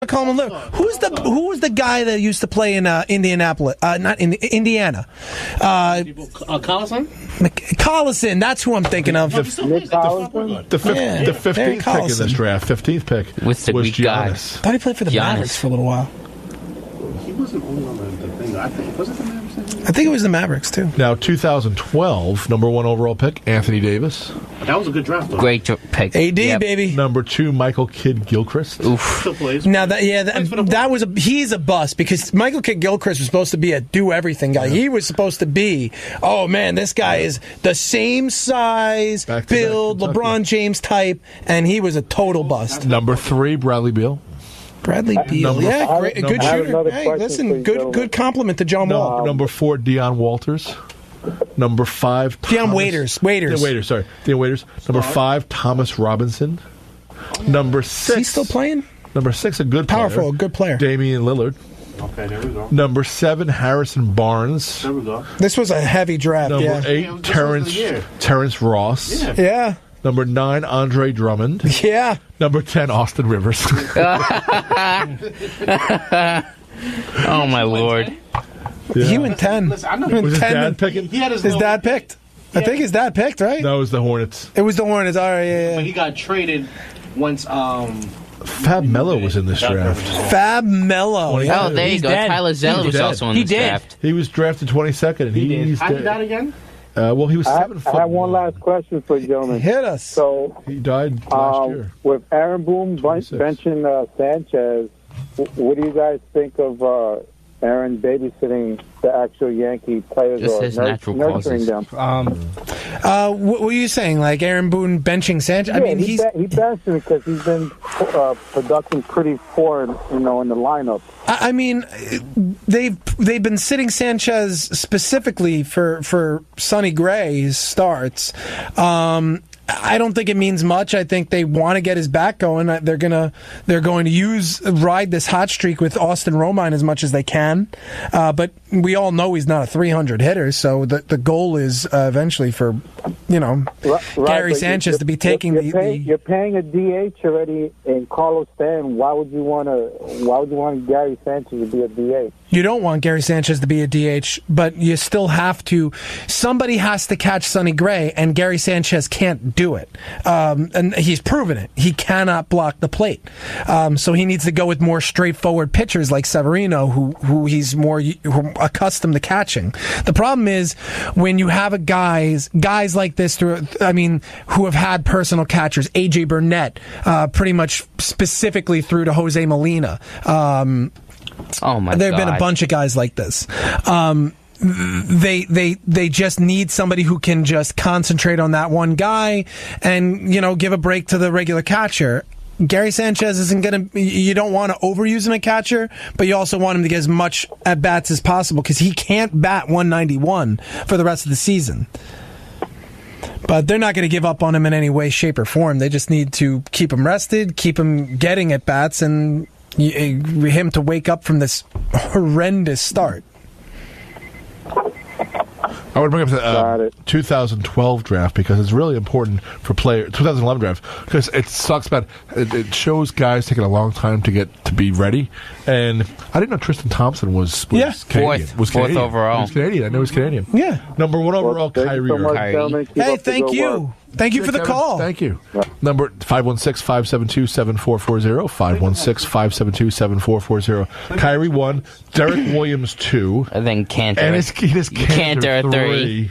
Call him who was the guy that used to play in Indianapolis? Not in Indiana. Collison? Collison. That's who I'm thinking of. The 15th pick in this draft. 15th pick was Giannis. I thought he played for the Mavericks for a little while. He wasn't only on the thing. Was it the Mavericks? I think it was the Mavericks too. Now, 2012, number 1 overall pick, Anthony Davis. That was a good draft, though. Great pick. AD, baby. Number 2, Michael Kidd-Gilchrist. Oof. Now he's a bust because Michael Kidd-Gilchrist was supposed to be a do-everything guy. Yeah. He was supposed to be, oh man, this guy is the same size, build, LeBron James type, and he was a total bust. Number 3, Bradley Beal. Bradley Beal, good shooter. Hey, listen, good compliment to John Wall. Number 4, Deion Walters. Number 5, Deion Waiters. Deion Waiters. Number 5, Thomas Robinson. Number 6. Is he still playing? Number 6, a good player. Damian Lillard. Okay, there we go. Number 7, Harrison Barnes. There we go. This was a heavy draft. Number 8, Terrence Ross. Yeah. Number 9, Andre Drummond. Yeah. Number 10, Austin Rivers. Oh, my Lord. Yeah. He went 10. Listen, I know was his dad picking? He had his dad picked. I think his dad picked, right? No, it was the Hornets. It was the Hornets. All right, yeah. But he got traded once. Fab Melo was in this draft. Fab Melo. Yeah. Oh, there you go. Dead. Tyler Zeller was also in this draft. He was drafted 22nd. And he's How did that again? Well, he was 7 foot. I have one last question for you, gentlemen. Hit us. So he died last year. With Aaron Boone benching Sanchez, what do you guys think of Aaron babysitting the actual Yankee players nurturing them? What were you saying? Like Aaron Boone benching Sanchez? Yeah, I mean, he benched him because he's been production pretty poor, in the lineup. I mean, they've been sitting Sanchez specifically for Sonny Gray's starts. I don't think it means much. I think they want to get his back going. They're going to ride this hot streak with Austin Romine as much as they can. But we all know he's not a 300 hitter, so the goal is eventually for Gary Sanchez to be taking You're paying a DH already in Carlos Stanton. Why would you want Gary Sanchez to be a DH? You don't want Gary Sanchez to be a DH, but you still have to. Somebody has to catch Sonny Gray, and Gary Sanchez can't do it. And he's proven it. He cannot block the plate. So he needs to go with more straightforward pitchers like Severino, who he's more accustomed to catching. The problem is when you have guys like this, who have had personal catchers, A.J. Burnett, pretty much specifically through to Jose Molina. Oh my God. There have been a bunch of guys like this. They just need somebody who can just concentrate on that one guy and, give a break to the regular catcher. Gary Sanchez isn't going to... You don't want to overuse him at catcher, but you also want him to get as much at-bats as possible because he can't bat 191 for the rest of the season. But they're not going to give up on him in any way, shape, or form. They just need to keep him rested, keep him getting at-bats, and him to wake up from this horrendous start. I would bring up the 2012 draft because it's really important for 2011 draft because it sucks bad. It shows guys taking a long time to get to be ready. And I didn't know Tristan Thompson was Canadian. Fourth overall. He was Canadian. I know he was Canadian. Yeah. Number 1 overall, Kyrie. Hey, thank you. Thank you for the call. Thank you. Number 516-572-7440. 516-572-7440. Kyrie 1, Derek Williams 2. And then Cantor. And it's Cantor 3.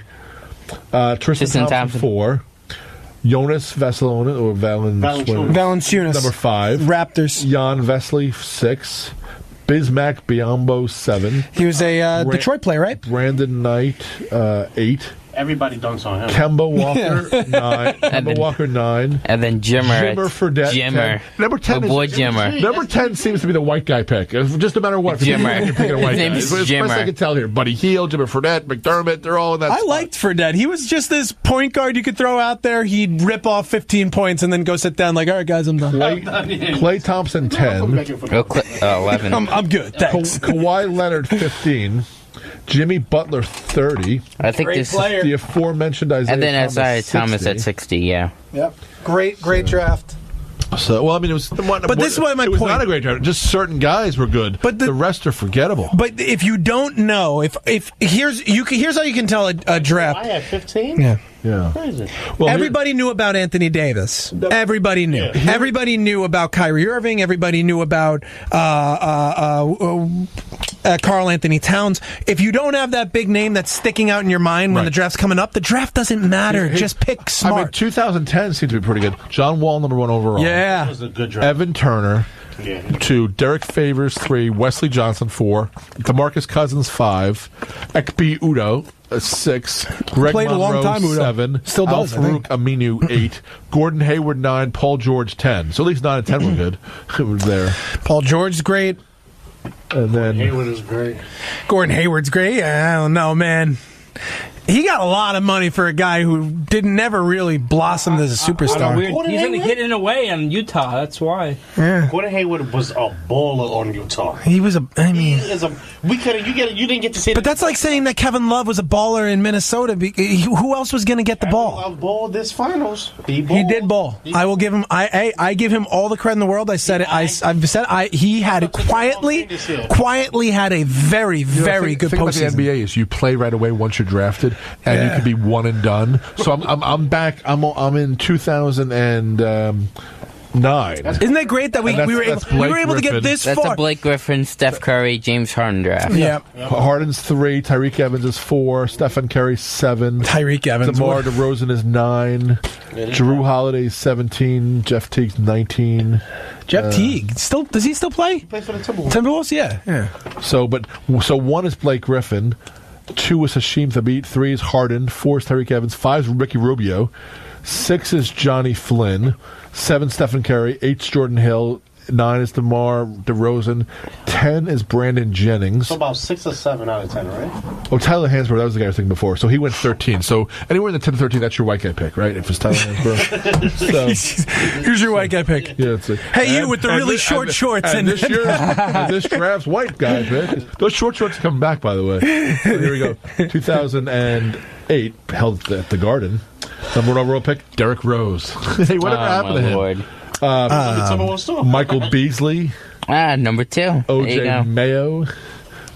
Tristan Thompson 4. Jonas Valanciunas. Number 5. Raptors. Jan Vesley 6. Bismack Biyombo 7. He was a Detroit player, right? Brandon Knight 8. Everybody dunks on him. Kemba Walker 9. Kemba Walker 9. And then Jimmer Fredette 10. Number 10 Jimmer. Number 10 seems to be the white guy pick. Just no matter what. Jimmer. You're picking a white guy. His name's Jimmer. Jimmer. I can tell here. Buddy Hield, Jimmer Fredette, McDermott, they're all in that spot. liked Fredette. He was just this point guard you could throw out there. He'd rip off 15 points and then go sit down like, all right, guys, I'm done. Klay Thompson 10. 11. I'm good, thanks. Kawhi Leonard 15. Jimmy Butler 30. I think Great player. The aforementioned Isaiah and then Thomas Isaiah Thomas at 60, yeah. Yep. Great draft. So, well, I mean, it was. But this is why my it point. was not a great draft. Just certain guys were good, but the rest are forgettable. But if you don't know, here's how you can tell a draft. I had 15. Yeah. Crazy. Well, everybody knew about Anthony Davis. Everybody knew. Yeah. Everybody knew about Kyrie Irving. Everybody knew about Karl Anthony Towns. If you don't have that big name that's sticking out in your mind when the draft's coming up, the draft doesn't matter. Just pick smart. I mean, 2010 seemed to be pretty good. John Wall, number 1 overall. Yeah. That was a good draft. Evan Turner. Yeah. 2, Derek Favors 3, Wesley Johnson 4, DeMarcus Cousins 5, Ekpe Udoh 6, Greg Played Monroe a long time, Udoh. 7, Still does, I Al-Farouq think. Aminu 8, Gordon Hayward 9, Paul George 10. So at least 9 and 10 were good. It was there. Paul George's great. And then Hayward is great. Gordon Hayward's great. I don't know, man. He got a lot of money for a guy who never really blossomed as a superstar. He's hidden away in Utah. That's why. Yeah. Gordon Hayward was a baller on Utah. He was you didn't get to see. But that's like saying that Kevin Love was a baller in Minnesota. Who else was going to get the ball? Love balled this finals. He did ball. I will give him. I give him all the credit in the world. I said it. I've said he had quietly had a very good thing about the postseason. NBA is you play right away once you're drafted, and you can be one and done. So I'm back. I'm in 2009. Isn't that great that we were able to get this That's far? a Blake Griffin, Steph Curry, James Harden draft. Yeah. Harden's 3, Tyreek Evans is 4, Stephen Curry 7, Tyreek Evans. DeMar DeRozan is 9, Jrue Holiday 17, Jeff Teague's 19. Jeff Teague does he still play? He plays for the Timberwolves. Timberwolves, yeah. So 1 is Blake Griffin, 2 is Hasheem Thabit, 3 is Harden, 4 is Tyreek Evans, 5 is Ricky Rubio, 6 is Johnny Flynn, 7 Stephen Curry, 8 is Jordan Hill, 9 is DeMar DeRozan, 10 is Brandon Jennings. So about 6 or 7 out of 10, right? Oh, Tyler Hansbrough, that was the guy I was thinking before. So he went 13. So anywhere in the 10 to 13, that's your white guy pick, right? If it's Tyler Hansbrough. So, here's your white guy pick. yeah, it's Hey, you with the really short shorts. And this draft's white guy pick. Those short shorts are coming back, by the way. So here we go. 2008, held at the Garden. Number 1 overall pick, Derrick Rose. Hey, whatever happened to him? Lord. Michael Beasley. Number 2. OJ Mayo.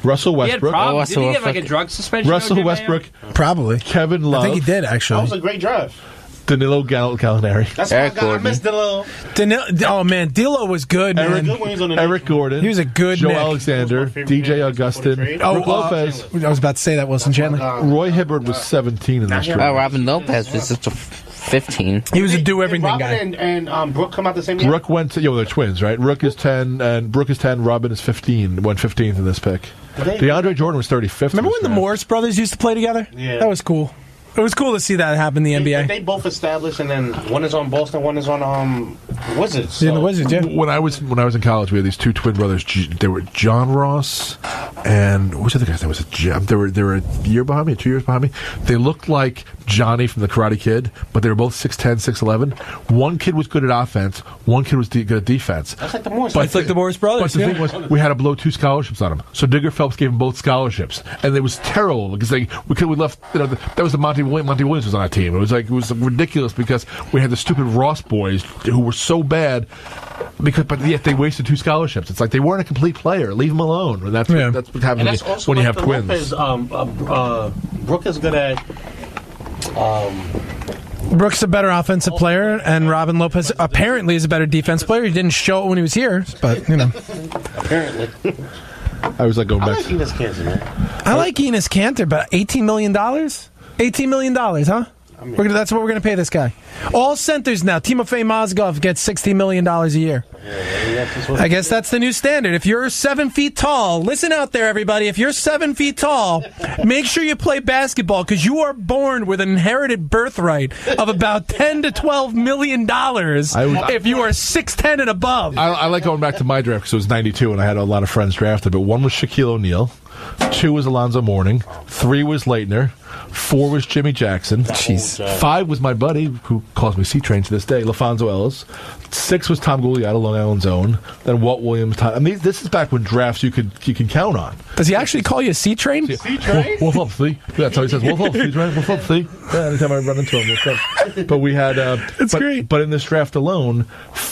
Russell He had Westbrook. problems. Did he have like a drug suspension? Russell OJ Mayo? Westbrook. Probably. Kevin Love. I think he did, That actually. was a great drive. Danilo Gallinari. That's Eric my guy. I Gordon. missed Danilo. Oh, man. D'Lo was good, man. Eric Gordon. He was a good Joe Nick. Alexander. DJ Augustin. Brooke Lopez. I was about to say that, Wilson Chandler. Roy Hibbert was 17 in this draft. Robin Lopez was just a 15. He was a do-everything guy. And Brooke come out the same year? Brooke went to, they're twins, right? Brooke is 10, and Brooke is 10, Robin is 15, went 15th in this pick. DeAndre Jordan was 35th. Remember when the Morris brothers used to play together? Yeah. That was cool. It was cool to see that happen in the NBA. They both established, and then one is on Boston, one is on Wizards. Yeah, the Wizards, yeah. When I was in college, we had these 2 twin brothers. They were John Ross and what was the other guys? They were a year behind me, 2 years behind me. They looked like Johnny from the Karate Kid, but they were both 6'10", 6'11". One kid was good at offense. One kid was good at defense. That's like the Morris. It's like the Morris brothers. But the thing was, we had to blow 2 scholarships on them. So Digger Phelps gave them both scholarships, and it was terrible because we left. That was the Monty Williams was on our team. It was ridiculous because we had the stupid Ross boys who were so bad. But yet they wasted 2 scholarships. It's like they weren't a complete player. Leave them alone. And that's what happens when you have twins. Brooke is good at. Brooks a better offensive player, and Robin Lopez apparently is a better defense player. He didn't show it when he was here, but Apparently. I was going I back. like Enes Kanter, man. I like Enes Kanter, but $18 million? $18 million, huh? That's what we're going to pay this guy. All centers now. Timofey Mozgov gets $60 million a year. I guess that's the new standard. If you're 7 feet tall, listen out there, everybody. If you're 7 feet tall, make sure you play basketball because you are born with an inherited birthright of about $10 to $12 million if you are 6'10" and above. I like going back to my draft because it was 92 and I had a lot of friends drafted, but 1 was Shaquille O'Neal, 2 was Alonzo Mourning, 3 was Leitner, 4 was Jimmy Jackson. 5 was my buddy, who calls me C-Train to this day, LaFonso Ellis. 6 was Tom Gooley out of Long Island's own. Then Walt Williams. This is back when drafts you can count on. Does he actually call you C-Train? C-Train? Wolf up, C. That's how he says. Wolf up, C-Train. Wolf up, C. Yeah, anytime I run into him, Wolf up. But we had. It's great. But in this draft alone,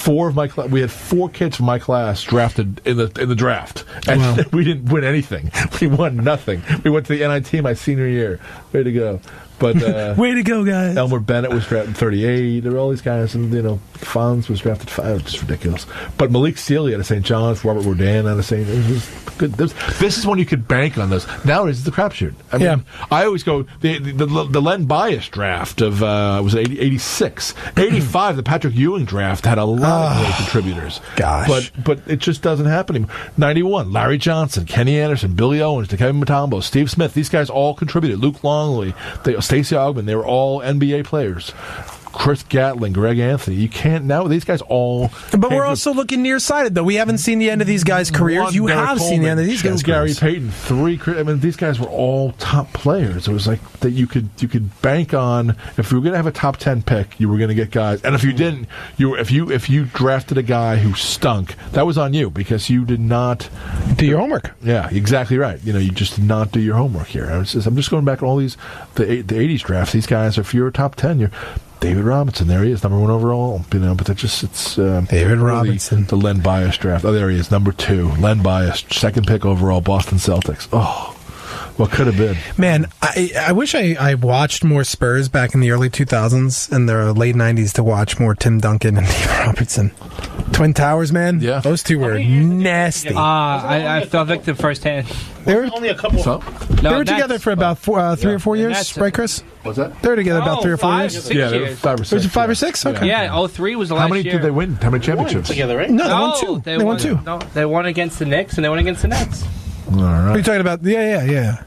we had 4 kids from my class drafted in the draft, and we didn't win anything. We won nothing. We went to the NIT my senior year. Way to go! But way to go, guys. Elmer Bennett was drafted 38. There were all these guys, and Fonz was drafted 5. Just ridiculous. But Malik Sealy out of St. John's, Robert Bourdain out of St. It was good. This is when you could bank on those. Nowadays, it's the crapshoot. I mean, I always go the Len Bias draft of was 86, 85. The Patrick Ewing draft had a lot of great contributors. Gosh, but it just doesn't happen anymore. 91, Larry Johnson, Kenny Anderson, Billy Owens, Kevin Mutombo, Steve Smith. These guys all contributed. Luke Longley, Stacey Augmon. They were all NBA players. Chris Gatling, Greg Anthony. You can't now. These guys all. But we're also looking nearsighted, though. We haven't seen the end of these guys' careers. You have seen the end of these guys' Gary careers. Payton, 3. I mean, these guys were all top players. It was like that. You could bank on if you were going to have a top 10 pick, you were going to get guys. And if you didn't, if you drafted a guy who stunk, that was on you because you did not do your homework. Yeah, exactly right. You just did not do your homework here. I'm just going back to all these the 80s drafts. These guys, if you're a top 10, you're David Robinson, there he is, number 1 overall. But it's David Robinson, the Len Bias draft. Oh, there he is, number 2, Len Bias, 2nd pick overall, Boston Celtics. Oh, what could have been? Man, I wish I watched more Spurs back in the early 2000s and the late 90s to watch more Tim Duncan and David Robertson. Twin Towers, man. Yeah, those two were nasty. I fell victim firsthand. They were only a couple. They were together for about 3 or 4 years, right, Chris? What's that? They were together about 3 or 4 years. 6 years. They were 5 or 6. Was it 5 or 6? Okay. Yeah, 03 was the last year. How many did they win? How many championships? Together, right? No, they won 2. They won 2. No, they won against the Knicks and they won against the Nets. All right. What are you talking about? Yeah.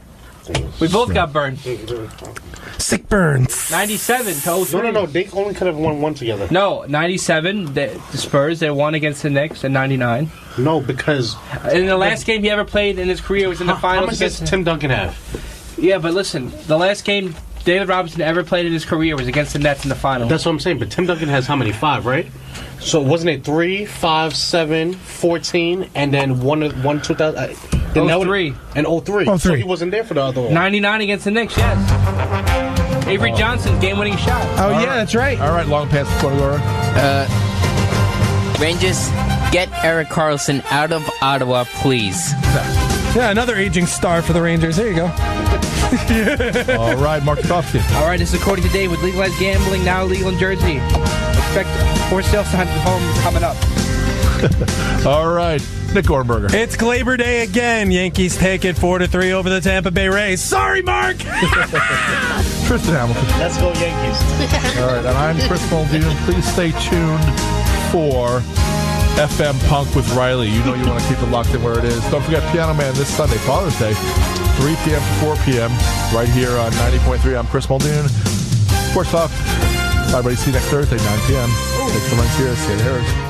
We both got burned. Sick burns. 97 to 03. No. They only could have won 1 together. No, 97, the Spurs, they won against the Knicks, and 99. No, because... In the last game he ever played in his career was in the finals. How much does Tim Duncan have? Yeah, but listen, the last game David Robinson ever played in his career was against the Nets in the finals. That's what I'm saying, but Tim Duncan has how many? 5, right? So wasn't it 3, 5, 7, 14, and then 1 2000... 03. And 03. So he wasn't there for the other one. 99 against the Knicks, yes. Avery Johnson's game-winning shot. Oh, yeah, that's right. All right, long pass for Rangers, get Eric Carlson out of Ottawa, please. Yeah, another aging star for the Rangers. There you go. All right, Mark Tofsky. All right, this is according to Dave with legalized gambling now legal in Jersey. Expect 4 sales to home coming up. All right, Nick Gornberger. It's Glaber Day again. Yankees take it 4-3 over the Tampa Bay Rays. Sorry, Mark. Tristan Hamilton. Let's go Yankees. All right, and I'm Chris Muldoon. Please stay tuned for FM Punk with Riley. You know you want to keep it locked in where it is. Don't forget Piano Man this Sunday, Father's Day, 3 p.m. to 4 p.m. right here on 90.3. I'm Chris Muldoon. Sports Talk. Bye, everybody. See you next Thursday, 9 p.m. Thanks for lunch here. See you, Harris.